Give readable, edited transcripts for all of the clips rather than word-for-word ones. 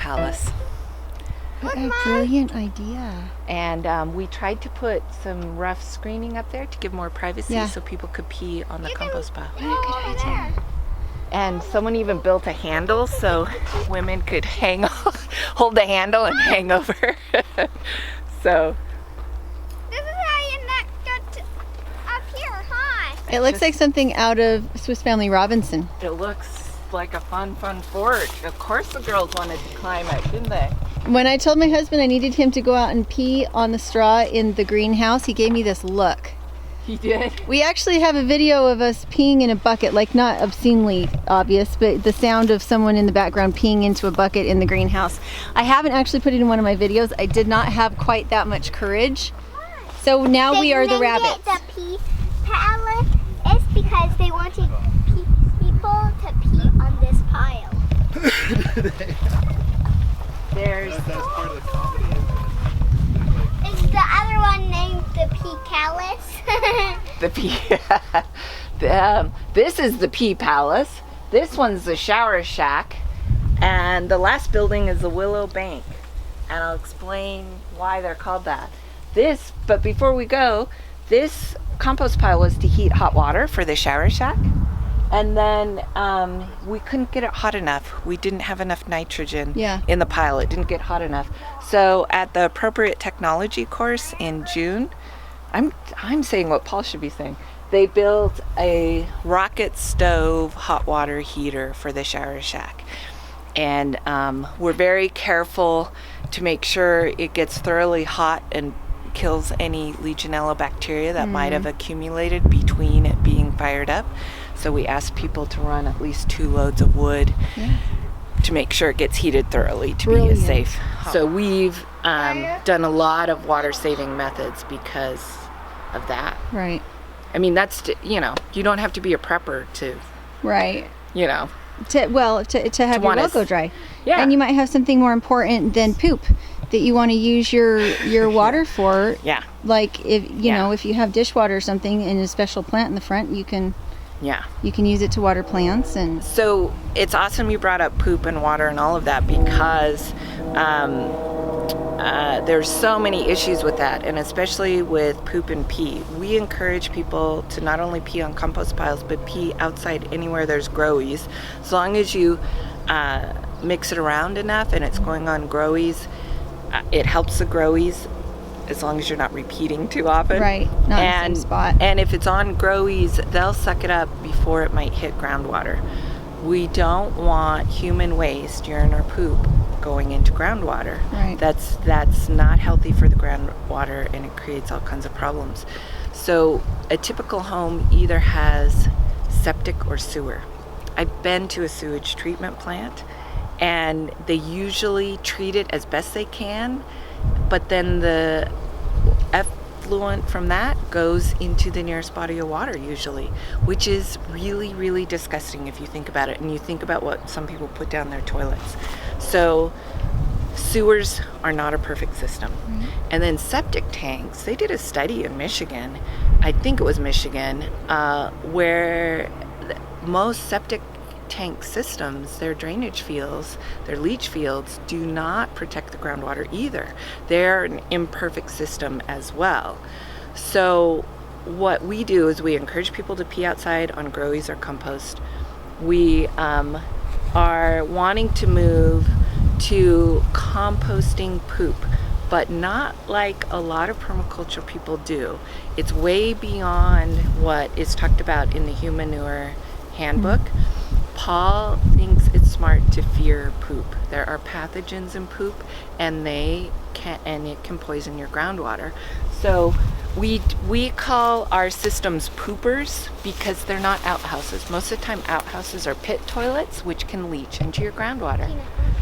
Palace. What a brilliant idea. And we tried to put some rough screening up there to give more privacy so people could pee on the compost pile. What a good idea. And someone even built a handle so women could hold the handle and hang over. So This is how you get up here, huh? It looks like something out of Swiss Family Robinson. it looks like a fun forge. Of course the girls wanted to climb it, didn't they? When I told my husband I needed him to go out and pee on the straw in the greenhouse, he gave me this look. He did. We actually have a video of us peeing in a bucket, like not obscenely obvious, but the sound of someone in the background peeing into a bucket in the greenhouse. I haven't actually put it in one of my videos. I did not have quite that much courage. So now we are the rabbits. The Pea Palace is because they wanted people to pee on this pile. There's That's part of the comedy. Is the other one named the Pea Palace? the Pea. This is the Pea Palace. This one's the shower shack. And the last building is the Willow Bank. And I'll explain why they're called that. But before we go, this compost pile was to heat hot water for the shower shack. And then we couldn't get it hot enough. We didn't have enough nitrogen in the pile. It didn't get hot enough. So at the appropriate technology course in June, I'm saying what Paul should be saying. They built a rocket stove hot water heater for the shower shack. And we're very careful to make sure it gets thoroughly hot and kills any Legionella bacteria that might have accumulated between it being fired up. So we ask people to run at least 2 loads of wood to make sure it gets heated thoroughly to be a safe. So we've done a lot of water saving methods because of that. Right. I mean, that's, you don't have to be a prepper to, Right. to have your well go dry. Yeah. And you might have something more important than poop that you want to use your water for. Yeah. Like if if you have dishwater or something and a special plant in the front, you can use it to water plants. And so it's awesome you brought up poop and water and all of that, because there's so many issues with that, and especially with poop and pee. We encourage people to not only pee on compost piles, but pee outside anywhere there's growies. As long as you mix it around enough and it's going on growies, it helps the growies, as long as you're not repeating too often. Right, not in the same spot. And if it's on growies, they'll suck it up before it might hit groundwater. We don't want human waste, urine or poop, going into groundwater. Right. That's not healthy for the groundwater, and it creates all kinds of problems. So a typical home either has septic or sewer. I've been to a sewage treatment plant, and they usually treat it as best they can, but then the effluent from that goes into the nearest body of water usually, which is really, really disgusting if you think about it, and you think about what some people put down their toilets. So sewers are not a perfect system. And then septic tanks, they did a study in Michigan, I think it was Michigan, where most septic tank systems, their drainage fields, their leach fields, do not protect the groundwater either. They're an imperfect system as well. So what we do is we encourage people to pee outside on growies or compost. We are wanting to move to composting poop, but not like a lot of permaculture people do. It's way beyond what is talked about in the Human Manure Handbook. Paul thinks it's smart to fear poop. There are pathogens in poop, and it can poison your groundwater. So we call our systems poopers because they're not outhouses. Most of the time outhouses are pit toilets, which can leach into your groundwater.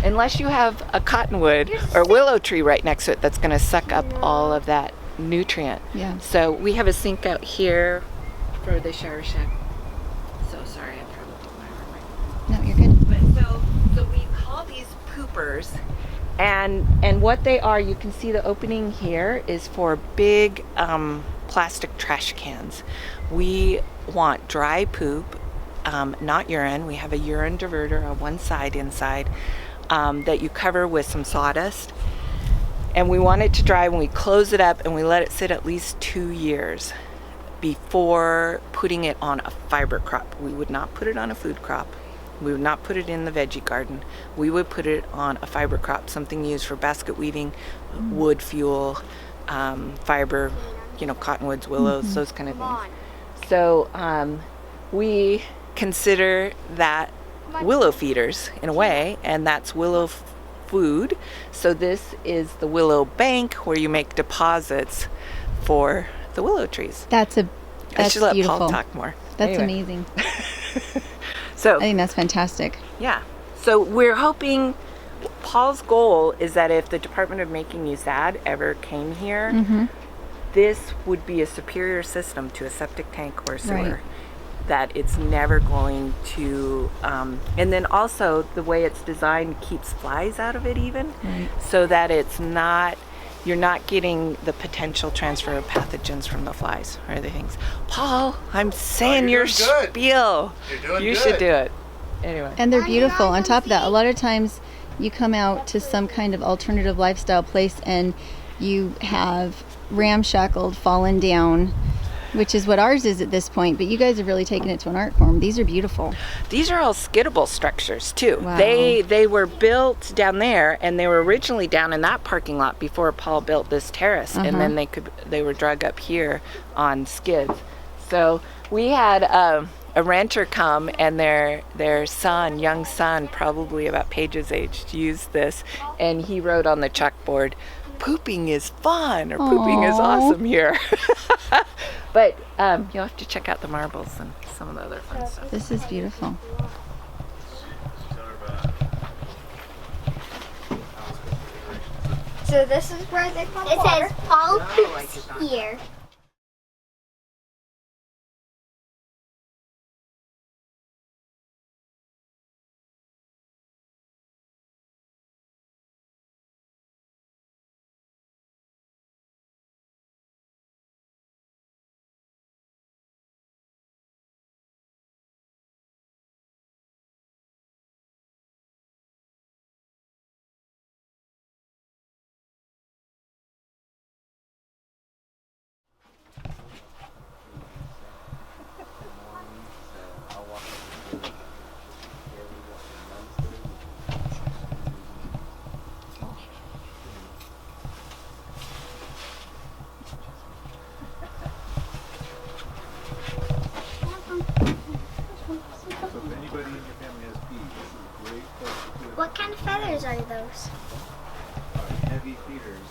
Unless you have a cottonwood or willow tree right next to it that's going to suck up all of that nutrient. Yeah. So we have a sink out here for the shower shack. So sorry, I probably did my no, you're good. But so we call these poopers, and what they are, you can see the opening here is for big plastic trash cans. We want dry poop, not urine. We have a urine diverter on one side inside. that you cover with some sawdust. And we want it to dry when we close it up, and we let it sit at least 2 years before putting it on a fiber crop. We would not put it on a food crop. We would not put it in the veggie garden. We would put it on a fiber crop, something used for basket weaving, wood fuel, fiber, you know, cottonwoods, willows, those kind of things. So we consider that willow feeders in a way, and that's willow food. So this is the willow bank where you make deposits for the willow trees. That's I should let beautiful. Paul talk more. That's Anyway. amazing. So I think that's fantastic. yeah, so we're hoping, Paul's goal is that if the Department of Making You Sad ever came here, this would be a superior system to a septic tank or sewer. Right. That it's never going to, and then also the way it's designed keeps flies out of it even, so that it's not, you're not getting the potential transfer of pathogens from the flies or other things. Paul, I'm saying your spiel. You're doing You good. should do it. Anyway. And they're beautiful. On top of that, a lot of times you come out to some kind of alternative lifestyle place and you have ramshackled, fallen down, which is what ours is at this point, but you guys have really taken it to an art form. These are beautiful. These are all skiddable structures too. Wow. They were built down there, and they were originally down in that parking lot before Paul built this terrace, and then they were drug up here on skids. So we had a renter come, and their son, young son, probably about Paige's age, used this, and he wrote on the chalkboard, "Pooping is fun," or "Pooping is awesome here." But you'll have to check out the marbles and some of the other fun stuff. This is beautiful. So this is where they put it says Paul poops here. What kind of feathers are those? Heavy feeders.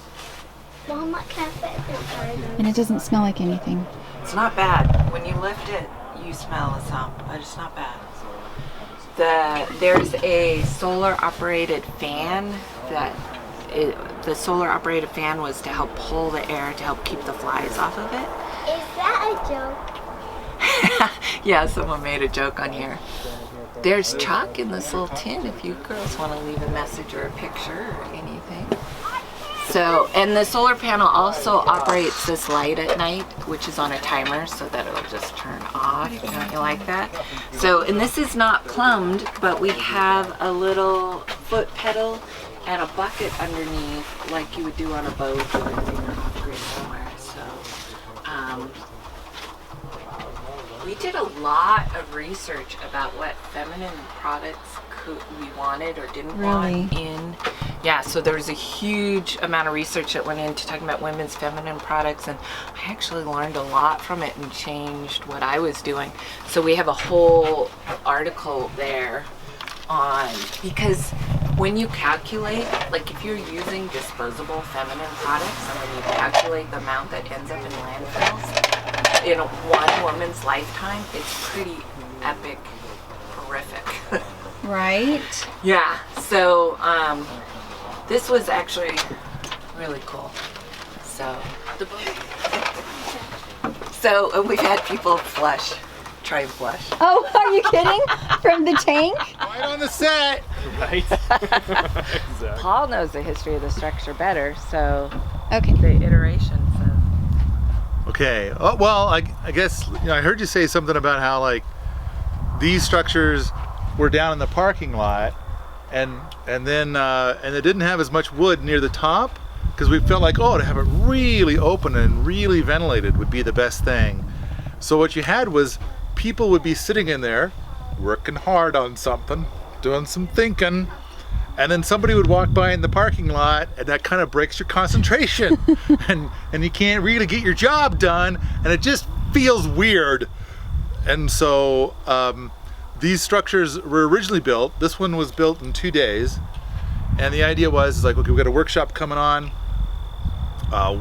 Mom, what kind of feathers are those? And it doesn't smell like anything. It's not bad. When you lift it, you smell some, but it's not bad. There's a solar operated fan the solar operated fan was to help pull the air to help keep the flies off of it. Is that a joke? Yeah, someone made a joke on here. There's chalk in this little tin if you girls want to leave a message or a picture or anything. So, and the solar panel also operates this light at night, which is on a timer, so that it'll just turn off. Don't you like that? So, and this is not plumbed, but we have a little foot pedal and a bucket underneath, like you would do on a boat or anything or off-grid somewhere. So, we did a lot of research about what feminine products we wanted or didn't want in. Yeah, so there was a huge amount of research that went into talking about women's feminine products, and I actually learned a lot from it and changed what I was doing. So we have a whole article there on, because when you calculate, like if you're using disposable feminine products and when you calculate the amount that ends up in landfills in one woman's lifetime, it's pretty epic, horrific. Right? Yeah, so this was actually really cool. So we've had people try and flush. Oh, are you kidding? From the tank? Right on the set. Right? Exactly. Paul knows the history of the structure better, so Okay. the iterations of... Okay. Oh, well, I guess I heard you say something about how like these structures were down in the parking lot, and it didn't have as much wood near the top, because we felt like, oh, to have it really open and really ventilated would be the best thing. So what you had was people would be sitting in there working hard on something, doing some thinking, and then somebody would walk by in the parking lot, and that kind of breaks your concentration. and you can't really get your job done, and it just feels weird. And so these structures were originally built. This one was built in 2 days, and the idea was like, okay, we got a workshop coming on.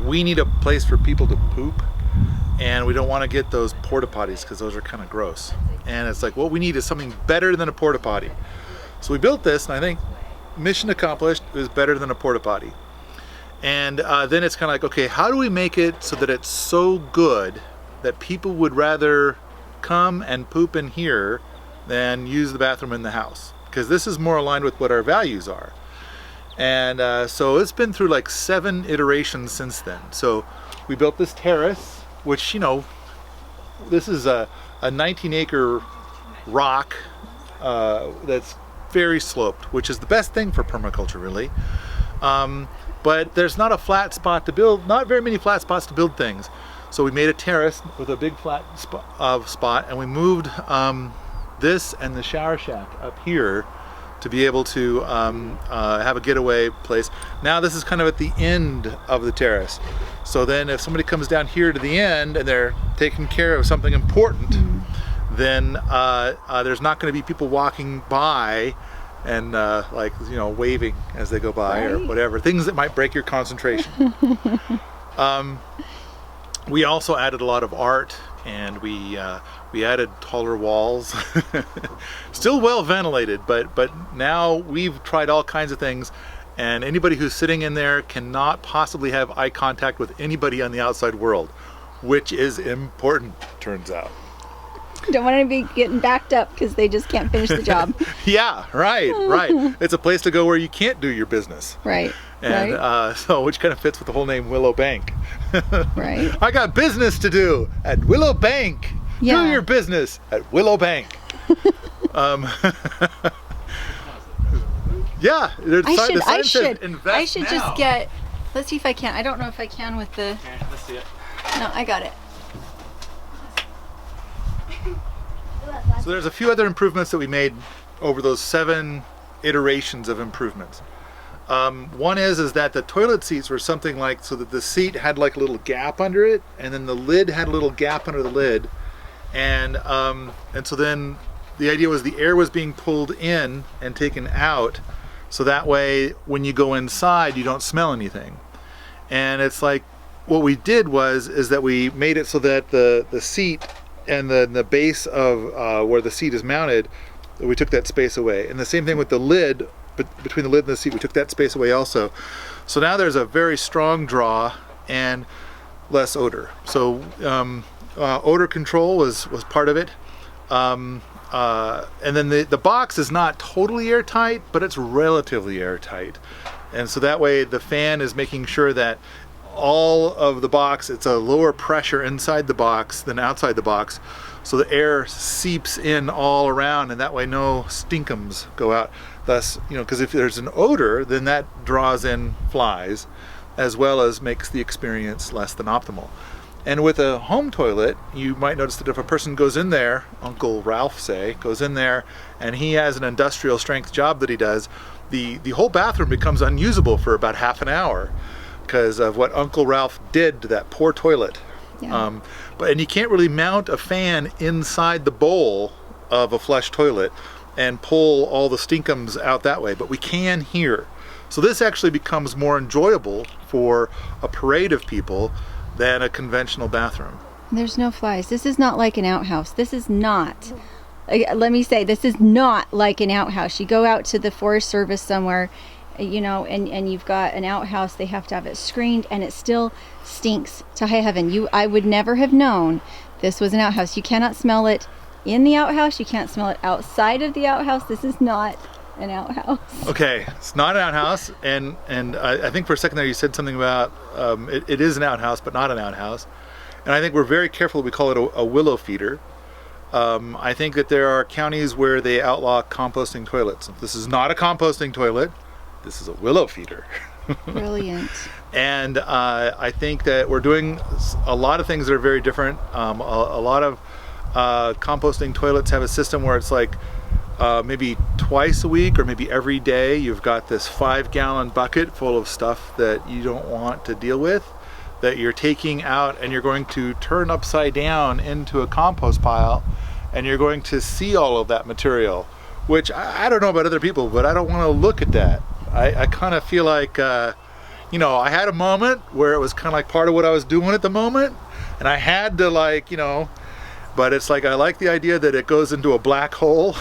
We need a place for people to poop, and we don't want to get those porta potties because those are kind of gross. And it's like, what we need is something better than a porta potty. So we built this, and I think mission accomplished. It was better than a porta potty. And then it's kind of like, okay, how do we make it so that it's so good that people would rather come and poop in here than use the bathroom in the house? Because this is more aligned with what our values are. And so it's been through like 7 iterations since then. So we built this terrace, which, you know, this is a 19-acre rock that's very sloped, which is the best thing for permaculture, really. But there's not a flat spot to build, not very many flat spots to build things. So we made a terrace with a big flat spot, and we moved this and the shower shack up here to be able to have a getaway place. Now this is kind of at the end of the terrace. So then if somebody comes down here to the end and they're taking care of something important, then there's not going to be people walking by and like, you know, waving as they go by, or whatever, things that might break your concentration. We also added a lot of art, and we added taller walls. Still well ventilated, but now we've tried all kinds of things, and anybody who's sitting in there cannot possibly have eye contact with anybody on the outside world, which is important, turns out. Don't want to be getting backed up because they just can't finish the job. Yeah, right. It's a place to go where you can't do your business. Right. And so, which kind of fits with the whole name Willow Bank. Right. I got business to do at Willow Bank. Yeah. Do your business at Willow Bank. Yeah, I should just get. Let's see if I can. I don't know if I can with the. Okay, let's see it. No, I got it. So there's a few other improvements that we made over those 7 iterations of improvements. One is that the toilet seats were something like, so that the seat had like a little gap under it, and then the lid had a little gap under the lid, and so then the idea was the air was being pulled in and taken out, so that way when you go inside you don't smell anything. And it's like, what we did is that we made it so that the seat and the base of where the seat is mounted, we took that space away. And the same thing with the lid, but between the lid and the seat, we took that space away also. So now there's a very strong draw and less odor. So odor control was part of it. And then the box is not totally airtight, but it's relatively airtight. And so that way the fan is making sure that all of the box, it's a lower pressure inside the box than outside the box, so the air seeps in all around, and that way no stinkums go out. Thus, you know, because if there's an odor, then that draws in flies, as well as makes the experience less than optimal. And with a home toilet, you might notice that if a person goes in there, Uncle Ralph say, goes in there and he has an industrial strength job that he does, the whole bathroom becomes unusable for about half an hour because of what Uncle Ralph did to that poor toilet. Yeah. And you can't really mount a fan inside the bowl of a flush toilet and pull all the stinkums out that way, but we can here. So this actually becomes more enjoyable for a parade of people than a conventional bathroom. There's no flies. This is not like an outhouse. This is not. Let me say, this is not like an outhouse. You go out to the Forest Service somewhere, you know, and you've got an outhouse. They have to have it screened, and it still stinks to high heaven. I would never have known this was an outhouse. You cannot smell it in the outhouse. You can't smell it outside of the outhouse. This is not an outhouse. Okay, it's not an outhouse, and I think for a second there you said something about it is an outhouse, but not an outhouse. And I think we're very careful that we call it a willow feeder. I think that there are counties where they outlaw composting toilets. This is not a composting toilet. This is a willow feeder. Brilliant. And I think that we're doing a lot of things that are very different. A lot of composting toilets have a system where it's like maybe twice a week or maybe every day you've got this 5-gallon bucket full of stuff that you don't want to deal with, that you're taking out and you're going to turn upside down into a compost pile, and you're going to see all of that material, which I don't know about other people, but I don't want to look at that. I kind of feel like, you know, I had a moment where it was kind of like part of what I was doing at the moment, and I had to, like, you know, but it's like I like the idea that it goes into a black hole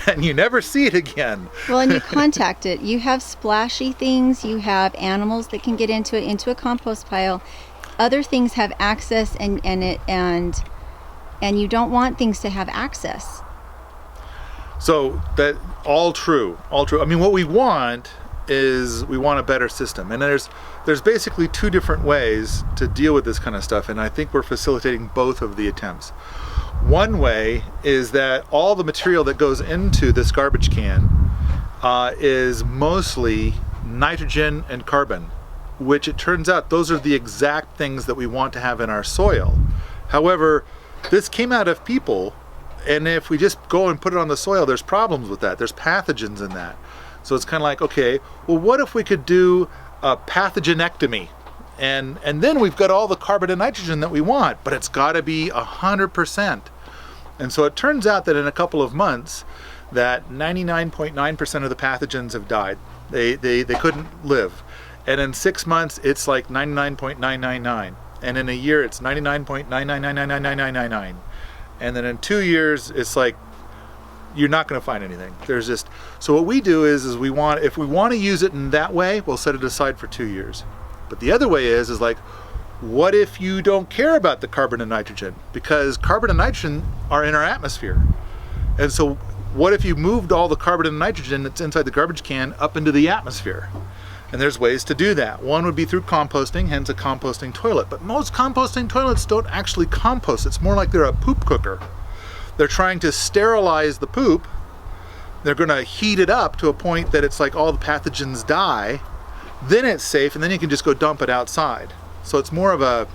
and you never see it again. Well, and you contact it. You have splashy things, you have animals that can get into it, into a compost pile. Other things have access, and you don't want things to have access. So that all true. I mean, what we want is we want a better system, and there's basically 2 different ways to deal with this kind of stuff, and I think we're facilitating both of the attempts. One way is that all the material that goes into this garbage can is mostly nitrogen and carbon, which it turns out those are the exact things that we want to have in our soil. However, this came out of people, and if we just go and put it on the soil, there's problems with that. There's pathogens in that. So it's kind of like, okay, well, what if we could do a pathogenectomy? And then we've got all the carbon and nitrogen that we want, but it's got to be 100%. And so it turns out that in a couple of months, that 99.9% of the pathogens have died. They couldn't live. And in 6 months, it's like 99.999. And in a year, it's 99.9999999. And then in 2 years, it's like, you're not going to find anything. There's just, so what we do is if we want to use it in that way, we'll set it aside for 2 years. But the other way is like, what if you don't care about the carbon and nitrogen? Because carbon and nitrogen are in our atmosphere. And so what if you moved all the carbon and nitrogen that's inside the garbage can up into the atmosphere? And there's ways to do that. One would be through composting, hence a composting toilet. But most composting toilets don't actually compost. It's more like they're a poop cooker. They're trying to sterilize the poop. They're going to heat it up to a point that it's like all the pathogens die. Then it's safe, and then you can just go dump it outside. So it's more of a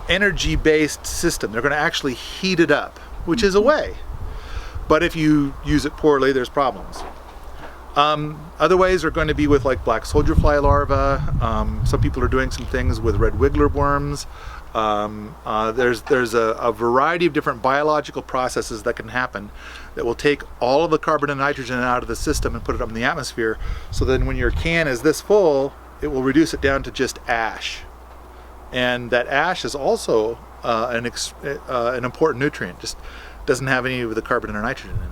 energy-based system. They're going to actually heat it up, which is a way. But if you use it poorly, there's problems. Other ways are going to be with like black soldier fly larvae. Some people are doing some things with red wiggler worms. There's a variety of different biological processes that can happen that will take all of the carbon and nitrogen out of the system and put it up in the atmosphere. So then when your can is this full, it will reduce it down to just ash. And that ash is also an important nutrient. Just doesn't have any of the carbon or nitrogen in it.